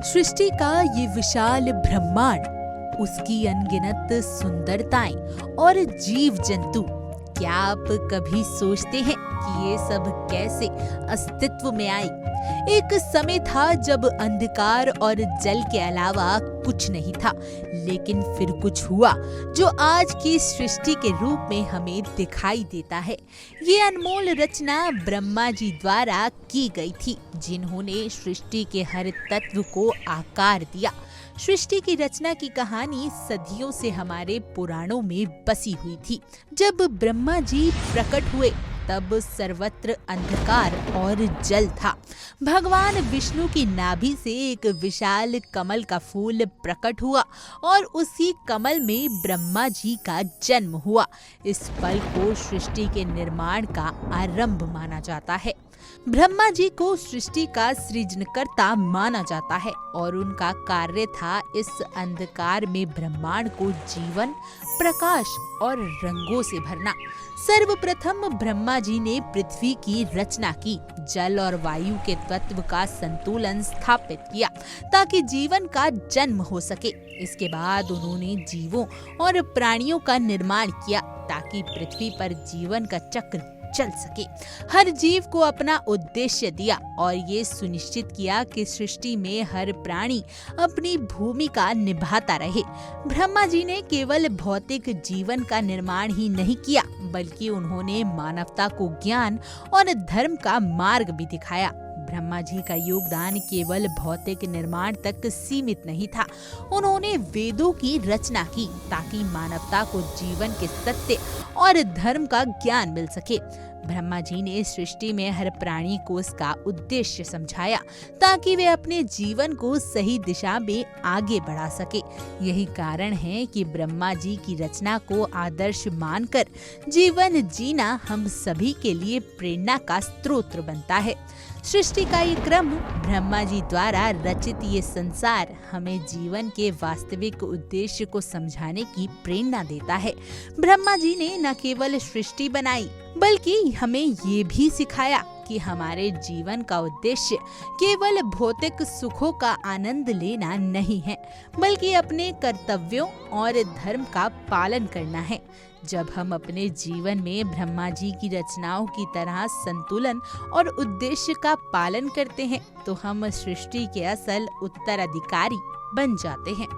सृष्टि का ये विशाल ब्रह्मांड, उसकी अनगिनत सुंदरताएं और जीव जंतु, क्या आप कभी सोचते हैं कि ये सब कैसे अस्तित्व में आए? एक समय था जब अंधकार और जल के अलावा कुछ नहीं था, लेकिन फिर कुछ हुआ जो आज की सृष्टि के रूप में हमें दिखाई देता है। ये अनमोल रचना ब्रह्मा जी द्वारा की गई थी, जिन्होंने सृष्टि के हर तत्व को आकार दिया। सृष्टि की रचना की कहानी सदियों से हमारे पुराणों में बसी हुई थी। जब ब्रह्मा जी प्रकट हुए तब सर्वत्र अंधकार और जल था। भगवान विष्णु की नाभि से एक विशाल कमल का फूल प्रकट हुआ और उसी कमल में ब्रह्मा जी का जन्म हुआ। इस पल को सृष्टि के निर्माण का आरंभ माना जाता है। ब्रह्मा जी को सृष्टि का सृजनकर्ता माना जाता है और उनका कार्य था इस अंधकार में ब्रह्मांड को जीवन, प्रकाश और रंगों से भरना। सर्वप्रथम ब्रह्मा जी ने पृथ्वी की रचना की, जल और वायु के तत्व का संतुलन स्थापित किया ताकि जीवन का जन्म हो सके। इसके बाद उन्होंने जीवों और प्राणियों का निर्माण किया ताकि पृथ्वी पर जीवन का चक्र चल सके। हर जीव को अपना उद्देश्य दिया और ये सुनिश्चित किया कि सृष्टि में हर प्राणी अपनी भूमिका निभाता रहे। ब्रह्मा जी ने केवल भौतिक जीवन का निर्माण ही नहीं किया, बल्कि उन्होंने मानवता को ज्ञान और धर्म का मार्ग भी दिखाया। ब्रह्मा जी का योगदान केवल भौतिक निर्माण तक सीमित नहीं था। उन्होंने वेदों की रचना की ताकि मानवता को जीवन के सत्य और धर्म का ज्ञान मिल सके। ब्रह्मा जी ने सृष्टि में हर प्राणी को उसका उद्देश्य समझाया ताकि वे अपने जीवन को सही दिशा में आगे बढ़ा सके। यही कारण है कि ब्रह्मा जी की रचना को आदर्श मानकर जीवन जीना हम सभी के लिए प्रेरणा का स्रोत बनता है। सृष्टि का ये क्रम, ब्रह्मा जी द्वारा रचित ये संसार हमें जीवन के वास्तविक उद्देश्य को समझाने की प्रेरणा देता है। ब्रह्मा जी ने न केवल सृष्टि बनाई, बल्कि हमें ये भी सिखाया कि हमारे जीवन का उद्देश्य केवल भौतिक सुखों का आनंद लेना नहीं है, बल्कि अपने कर्तव्यों और धर्म का पालन करना है। जब हम अपने जीवन में ब्रह्मा जी की रचनाओं की तरह संतुलन और उद्देश्य का पालन करते हैं, तो हम सृष्टि के असल उत्तराधिकारी बन जाते हैं।